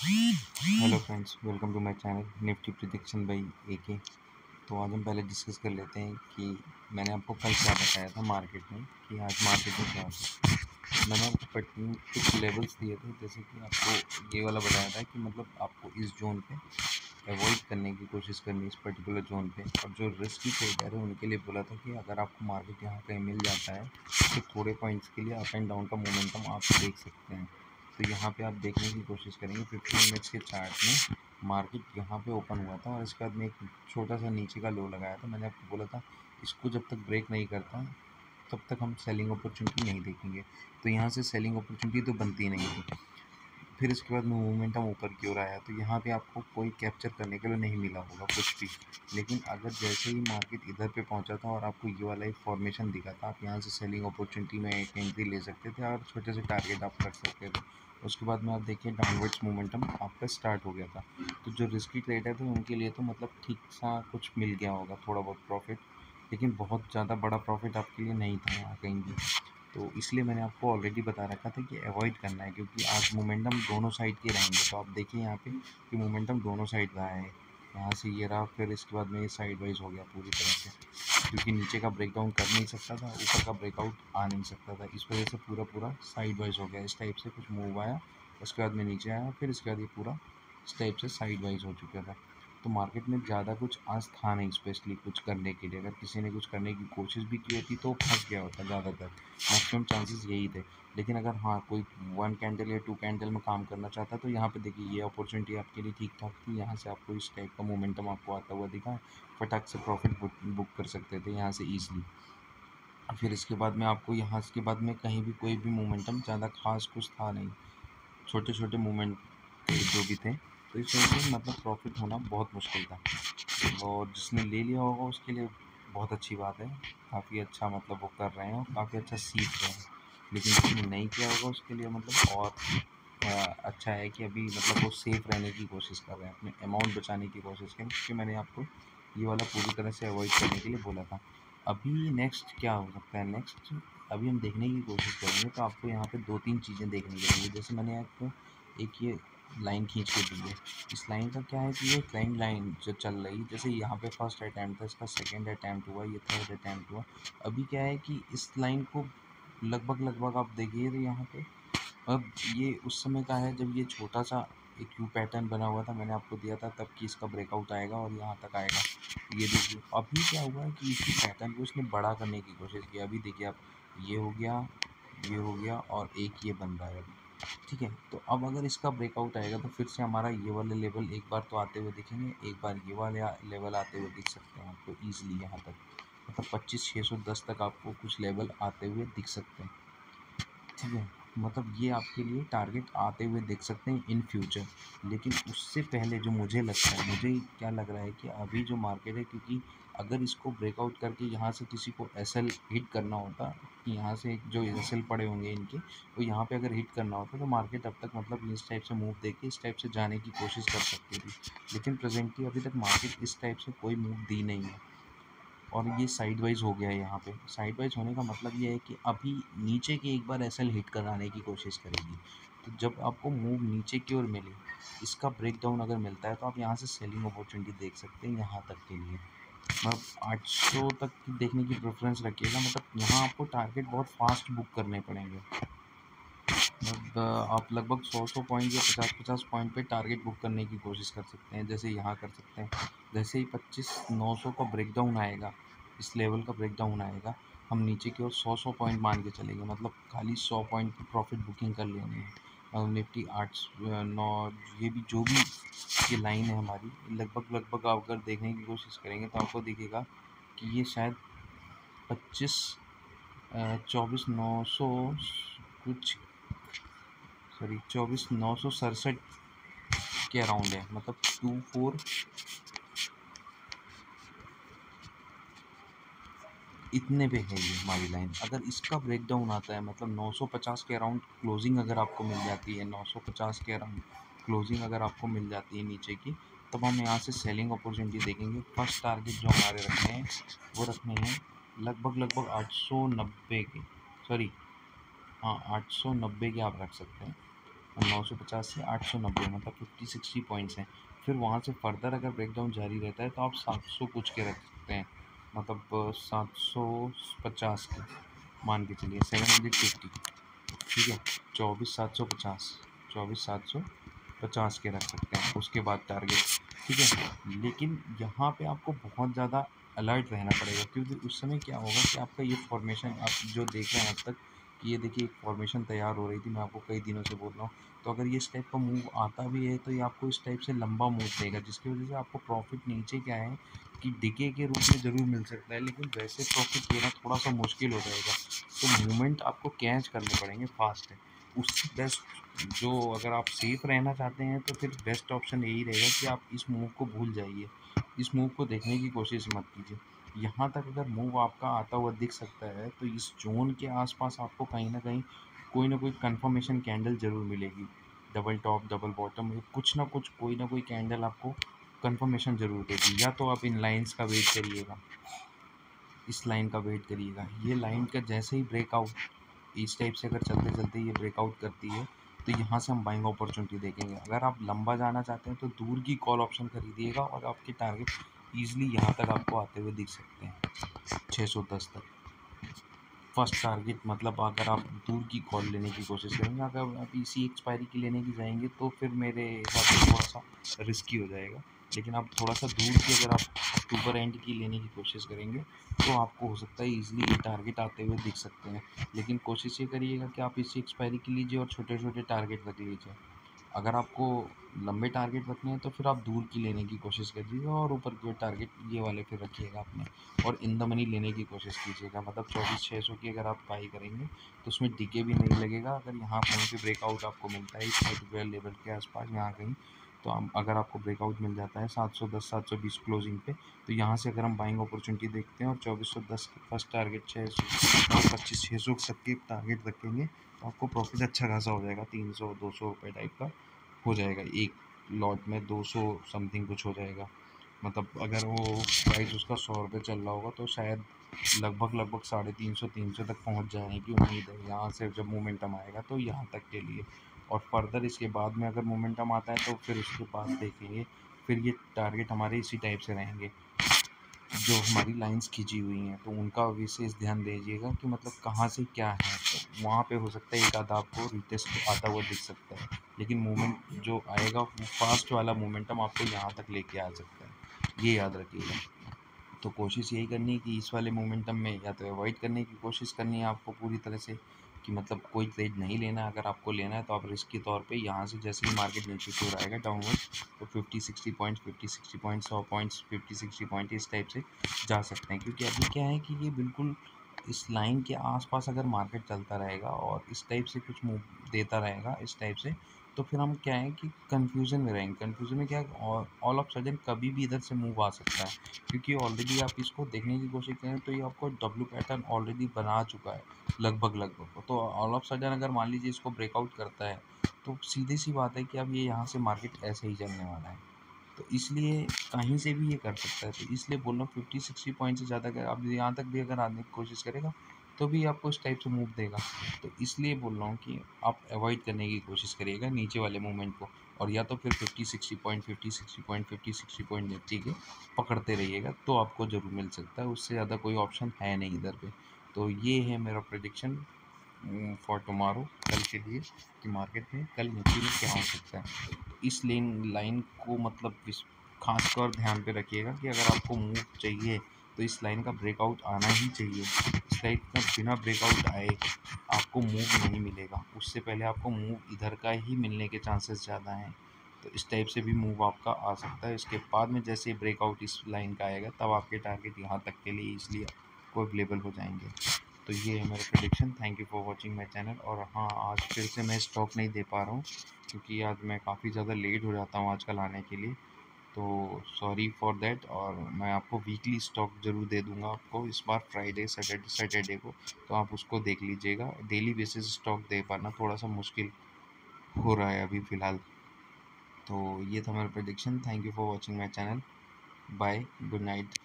Hello friends, welcome to my channel Nifty prediction by AK. तो आज हम पहले डिस्कस कर लेते हैं कि मैंने आपको कल क्या बताया था मार्केट में, कि आज मार्केट में क्या होगा। मैंने आपको कुछ लेवल्स दिए थे, जैसे कि आपको ये वाला बताया था कि मतलब आपको इस जोन पे अवॉइड करने की कोशिश करनी, इस पर्टिकुलर जोन पे। और जो रिस्की ट्रेडर है उनके लिए बोला था कि अगर आपको मार्केट यहाँ कहीं मिल जाता है तो थोड़े पॉइंट्स के लिए अप एंड डाउन का मोमेंटम आप देख सकते हैं। तो यहाँ पे आप देखने की कोशिश करेंगे 15 मिनट्स के चार्ट में मार्केट यहाँ पे ओपन हुआ था और इसके बाद में एक छोटा सा नीचे का लो लगाया था। मैंने आपको बोला था इसको जब तक ब्रेक नहीं करता तब तक हम सेलिंग अपॉर्चुनिटी नहीं देखेंगे। तो यहाँ से सेलिंग अपॉर्चुनिटी तो बनती नहीं थी। फिर इसके बाद मोमेंटम ऊपर की ओर आया, तो यहाँ पे आपको कोई कैप्चर करने के लिए नहीं मिला होगा कुछ भी। लेकिन अगर जैसे ही मार्केट इधर पे पहुँचा था और आपको ये वाला एक फॉर्मेशन दिखा था, आप यहाँ से सेलिंग अपॉर्चुनिटी में एक एंट्री ले सकते थे और छोटे से टारगेट आप रख सकते थे। उसके बाद में आप देखिए डाउनवर्ड्स मोमेंटम आपका स्टार्ट हो गया था। तो जो रिस्की ट्रेडर थे उनके लिए तो मतलब ठीक सा कुछ मिल गया होगा, थोड़ा बहुत प्रॉफिट, लेकिन बहुत ज़्यादा बड़ा प्रॉफिट आपके लिए नहीं था यहाँ कहीं भी। तो इसलिए मैंने आपको ऑलरेडी बता रखा था कि अवॉइड करना है, क्योंकि आज मोमेंटम दोनों साइड के रहेंगे। तो आप देखिए यहाँ पे कि मोमेंटम दोनों साइड रहा है। यहाँ से ये रहा, फिर इसके बाद में ये साइड वाइज हो गया पूरी तरह से, क्योंकि नीचे का ब्रेकडाउन कर नहीं सकता था, ऊपर का ब्रेकआउट आ नहीं सकता था। इस वजह से पूरा पूरा साइड वाइज हो गया। इस टाइप से कुछ मूव आया, उसके बाद में नीचे आया, फिर इसके बाद ये पूरा इस टाइप से साइड वाइज हो चुका था। तो मार्केट में ज़्यादा कुछ आज था नहीं स्पेशली कुछ करने के लिए। अगर किसी ने कुछ करने की कोशिश भी की होती तो फंस गया होता ज़्यादातर, मैक्सिमम चांसेस यही थे। लेकिन अगर हाँ कोई 1 कैंडल या 2 कैंडल में काम करना चाहता तो यहाँ पे देखिए ये अपॉर्चुनिटी आपके लिए ठीक ठाक थी। यहाँ से आपको इस टाइप का मोमेंटम आपको आता हुआ दिखा, फटाक से प्रॉफिट बुक कर सकते थे यहाँ से ईजिली। फिर इसके बाद में आपको यहाँ के बाद में कहीं भी कोई भी मोमेंटम ज़्यादा खास कुछ था नहीं, छोटे छोटे मूवमेंट जो भी थे। तो इस वजह से मतलब प्रॉफिट होना बहुत मुश्किल था। और जिसने ले लिया होगा उसके लिए बहुत अच्छी बात है, काफ़ी अच्छा मतलब वो कर रहे हैं और काफ़ी अच्छा सीख रहे हैं। लेकिन जिसने नहीं किया होगा उसके लिए मतलब और अच्छा है कि अभी मतलब वो सेफ रहने की कोशिश कर रहे हैं, अपने अमाउंट बचाने की कोशिश करें, क्योंकि मैंने आपको ये वाला पूरी तरह से अवॉइड करने के लिए बोला था। अभी नेक्स्ट क्या हो सकता है, नेक्स्ट अभी हम देखने की कोशिश करेंगे। तो आपको यहाँ पे 2-3 चीज़ें देखने को मिलेंगी। जैसे मैंने आपको एक ये लाइन खींच के दी है, इस लाइन का क्या है कि ये ट्रेंड लाइन जो चल रही, जैसे यहाँ पे फर्स्ट अटैम्प्ट था, इसका सेकंड अटैम्प्ट हुआ, ये थर्ड अटैम्प्ट हुआ। अभी क्या है कि इस लाइन को लगभग लगभग आप देखिए तो यहाँ पे अब ये उस समय का है जब ये छोटा सा एक यू पैटर्न बना हुआ था, मैंने आपको दिया था तब कि इसका ब्रेकआउट आएगा और यहाँ तक आएगा। ये देखिए अभी क्या हुआ है कि इसी पैटर्न को इसने बड़ा करने की कोशिश की। अभी देखिए आप, ये हो गया, ये हो गया और एक ये बन रहा है अभी। ठीक है, तो अब अगर इसका ब्रेकआउट आएगा तो फिर से हमारा ये वाले लेवल एक बार तो आते हुए दिखेंगे, एक बार ये वाले लेवल आते हुए दिख सकते हैं आपको ईजिली। यहाँ तक मतलब 25,610 तक आपको कुछ लेवल आते हुए दिख सकते हैं। ठीक है, मतलब ये आपके लिए टारगेट आते हुए देख सकते हैं इन फ्यूचर। लेकिन उससे पहले जो मुझे लगता है, मुझे क्या लग रहा है कि अभी जो मार्केट है, क्योंकि अगर इसको ब्रेकआउट करके यहाँ से किसी को एसएल हिट करना होता, कि यहाँ से जो एसएल पड़े होंगे इनके, तो यहाँ पे अगर हिट करना होता तो मार्केट अब तक मतलब इस टाइप से मूव देके इस टाइप से जाने की कोशिश कर सकती थी। लेकिन प्रेजेंटली अभी तक मार्केट इस टाइप से कोई मूव दी नहीं है और ये साइड वाइज हो गया है। यहाँ पे साइड वाइज होने का मतलब ये है कि अभी नीचे की एक बार एसएल हिट कराने की कोशिश करेगी। तो जब आपको मूव नीचे की ओर मिले, इसका ब्रेकडाउन अगर मिलता है तो आप यहाँ से सेलिंग अपॉर्चुनिटी देख सकते हैं यहाँ तक के लिए। मतलब 800 तक की देखने की प्रेफरेंस रखिएगा, मतलब यहाँ आपको टारगेट बहुत फास्ट बुक करने पड़ेंगे। मतलब आप लगभग 100 पॉइंट या 50-50 पॉइंट पे टारगेट बुक करने की कोशिश कर सकते हैं, जैसे यहाँ कर सकते हैं। जैसे ही 25,900 का ब्रेकडाउन आएगा, इस लेवल का ब्रेकडाउन आएगा, हम नीचे की ओर 100 पॉइंट मान के चलेंगे, मतलब खाली 100 पॉइंट की प्रॉफिट बुकिंग कर लेनी है। और निफ्टी 8 9 ये भी जो भी ये लाइन है हमारी, लगभग लगभग आप अगर देखने की कोशिश करेंगे तो आपको दिखेगा कि ये शायद 24,900 कुछ, सॉरी 24,967 के अराउंड है, मतलब 24 इतने पे है ये हमारी लाइन। अगर इसका ब्रेकडाउन आता है मतलब 950 के अराउंड क्लोजिंग अगर आपको मिल जाती है, 950 के अराउंड क्लोजिंग अगर आपको मिल जाती है नीचे की, तब हम यहाँ से सेलिंग अपॉर्चुनिटी देखेंगे। फर्स्ट टारगेट जो हमारे रखने हैं वो रखने हैं लगभग लगभग 890 के, सॉरी हाँ 890 के आप रख सकते हैं। और 950 से 890 मतलब 50-60 पॉइंट्स हैं। फिर वहाँ से फर्दर अगर ब्रेकडाउन जारी रहता है तो आप 700 कुछ के रख सकते हैं, मतलब 750 के मान के चलिए, 750, ठीक है। 24,750, 24,750 के रख सकते हैं उसके बाद टारगेट, ठीक है। लेकिन यहाँ पे आपको बहुत ज़्यादा अलर्ट रहना पड़ेगा, क्योंकि उस समय क्या होगा कि आपका ये फॉर्मेशन आप जो देख रहे हैं अब तक, कि ये देखिए एक फॉर्मेशन तैयार हो रही थी, मैं आपको कई दिनों से बोल रहा हूँ। तो अगर ये इस टाइप का मूव आता भी है तो ये आपको इस टाइप से लंबा मूव देगा, जिसकी वजह से आपको प्रॉफिट नीचे क्या है कि डिके के रूप में ज़रूर मिल सकता है, लेकिन वैसे प्रॉफिट लेना थोड़ा सा मुश्किल हो जाएगा। तो मूवमेंट आपको कैच करने पड़ेंगे फास्ट है। उससे बेस्ट जो, अगर आप सेफ रहना चाहते हैं तो फिर बेस्ट ऑप्शन यही रहेगा कि आप इस मूव को भूल जाइए, इस मूव को देखने की कोशिश मत कीजिए। यहाँ तक अगर मूव आपका आता हुआ दिख सकता है तो इस जोन के आसपास आपको कहीं ना कोई ना कोई कंफर्मेशन कैंडल ज़रूर मिलेगी, डबल टॉप डबल बॉटम, कुछ ना कुछ कोई ना कोई कैंडल आपको कंफर्मेशन ज़रूर देगी। या तो आप इन लाइंस का वेट करिएगा, इस लाइन का वेट करिएगा, ये लाइन का जैसे ही ब्रेकआउट इस टाइप से अगर चलते चलते ये ब्रेकआउट करती है तो यहाँ से हम बाइंग अपॉर्चुनिटी देखेंगे। अगर आप लंबा जाना चाहते हैं तो दूर की कॉल ऑप्शन खरीदिएगा और आपके टारगेट ईजिली यहाँ तक आपको आते हुए दिख सकते हैं, 610 तक फर्स्ट टारगेट। मतलब अगर आप दूर की कॉल लेने की कोशिश करेंगे, अगर आप इसी एक्सपायरी की लेने की जाएंगे तो फिर मेरे हिसाब से थोड़ा सा रिस्की हो जाएगा। लेकिन आप थोड़ा सा दूर की अगर आप अक्टूबर एंड की लेने की कोशिश करेंगे तो आपको हो सकता है ईजिली ये टारगेट आते हुए दिख सकते हैं। लेकिन कोशिश ये करिएगा कि आप इसी एक्सपायरी की लीजिए और छोटे छोटे टारगेट रख लीजिए। अगर आपको लंबे टारगेट रखने हैं तो फिर आप दूर की लेने की कोशिश करिएगा और ऊपर के टारगेट ये वाले फिर रखिएगा अपने, और इन द मनी लेने की कोशिश कीजिएगा। मतलब 24,600 की अगर आप बाई करेंगे तो उसमें डीके भी नहीं लगेगा। अगर यहाँ कहीं पे ब्रेकआउट आपको मिलता है इस पर्टिकुलर लेवल के आसपास यहाँ कहीं, तो हम अगर आपको ब्रेकआउट मिल जाता है 710 720 क्लोजिंग पे, तो यहाँ से अगर हम बाइंग अपॉर्चुनिटी देखते हैं और 2410 के फर्स्ट टारगेट 600 और 25,600 तक के टारगेट रखेंगे तो आपको प्रॉफिट अच्छा खासा हो जाएगा, 300-200 रुपये टाइप का हो जाएगा। एक लॉट में 200 समथिंग कुछ हो जाएगा। मतलब अगर वो प्राइस उसका 100 रुपये चल रहा होगा तो शायद लगभग 350 तक पहुंच जाने की उम्मीद है यहाँ से, जब मोमेंटम आएगा तो यहाँ तक के लिए। और फर्दर इसके बाद में अगर मोमेंटम आता है तो फिर उसके बाद देखेंगे, फिर ये टारगेट हमारे इसी टाइप से रहेंगे जो हमारी लाइंस खींची हुई हैं, तो उनका विशेष ध्यान दीजिएगा कि मतलब कहाँ से क्या है। तो वहाँ पे हो सकता है एक आधा आपको रिटेस्ट आता हुआ दिख सकता है, लेकिन मूवमेंट जो आएगा वो फास्ट वाला मोमेंटम आपको यहाँ तक लेके आ सकता है, ये याद रखिएगा। तो कोशिश यही करनी है कि इस वाले मोमेंटम में या तो अवॉइड करने की कोशिश करनी है आपको पूरी तरह से, कि मतलब कोई ट्रेड नहीं लेना। अगर आपको लेना है तो आप रिस्क के तौर पे यहाँ से जैसे ही मार्केट नीचे की ओर आएगा डाउनवर्ड, तो 50-60 पॉइंट्स 50-60 पॉइंट्स 100 पॉइंट्स 50-60 पॉइंट इस टाइप से जा सकते हैं। क्योंकि अभी क्या है कि ये बिल्कुल इस लाइन के आसपास अगर मार्केट चलता रहेगा और इस टाइप से कुछ मूव देता रहेगा इस टाइप से, तो फिर हम क्या है कि कन्फ्यूज़न में रहेंगे। कन्फ्यूज़न में क्या है, ऑल ऑफ सडन कभी भी इधर से मूव आ सकता है, क्योंकि ऑलरेडी आप इसको देखने की कोशिश करें तो ये आपको डब्ल्यू पैटर्न ऑलरेडी बना चुका है लगभग। तो ऑल ऑफ सडन अगर मान लीजिए इसको ब्रेकआउट करता है तो सीधी सी बात है कि अब ये यहाँ से मार्केट ऐसे ही चलने वाला है। तो इसलिए कहीं से भी ये कर सकता है, तो इसलिए बोल रहा हूँ 50-60 पॉइंट से ज़्यादा अगर आप यहाँ तक भी अगर आने की कोशिश करेगा तो भी आपको इस टाइप से मूव देगा। तो इसलिए बोल रहा हूँ कि आप अवॉइड करने की कोशिश करिएगा नीचे वाले मूवमेंट को, और या तो फिर 50-60 पॉइंट 50-60 पॉइंट 50-60 पॉइंट निफ्टी के पकड़ते रहिएगा तो आपको ज़रूर मिल सकता है। उससे ज़्यादा कोई ऑप्शन है नहीं इधर पे। तो ये है मेरा प्रेडिक्शन फॉर टुमारो, कल के लिए, कि मार्केट में कल निफ्टी में क्या हो सकता है। तो इस लाइन को मतलब खासकर ध्यान पे रखिएगा कि अगर आपको मूव चाहिए तो इस लाइन का ब्रेकआउट आना ही चाहिए। इस लाइन का बिना ब्रेकआउट आए आपको मूव नहीं मिलेगा, उससे पहले आपको मूव इधर का ही मिलने के चांसेस ज़्यादा हैं। तो इस टाइप से भी मूव आपका आ सकता है। इसके बाद में जैसे ब्रेकआउट इस लाइन का आएगा तब आपके टारगेट यहाँ तक के लिए इसलिए आपको अवेलेबल हो जाएंगे। तो ये है मेरा prediction. Thank you for watching my channel. और हाँ, आज फिर से मैं स्टॉक नहीं दे पा रहा हूँ क्योंकि आज मैं काफ़ी ज़्यादा लेट हो जाता हूँ आजकल आने के लिए, तो सॉरी फॉर दैट। और मैं आपको वीकली स्टॉक ज़रूर दे दूँगा आपको इस बार, फ्राइडे सैटरडे को, तो आप उसको देख लीजिएगा। डेली बेसिस स्टॉक दे पाना थोड़ा सा मुश्किल हो रहा है अभी फ़िलहाल। तो ये था मेरा prediction. Thank you for watching my channel. Bye, good night.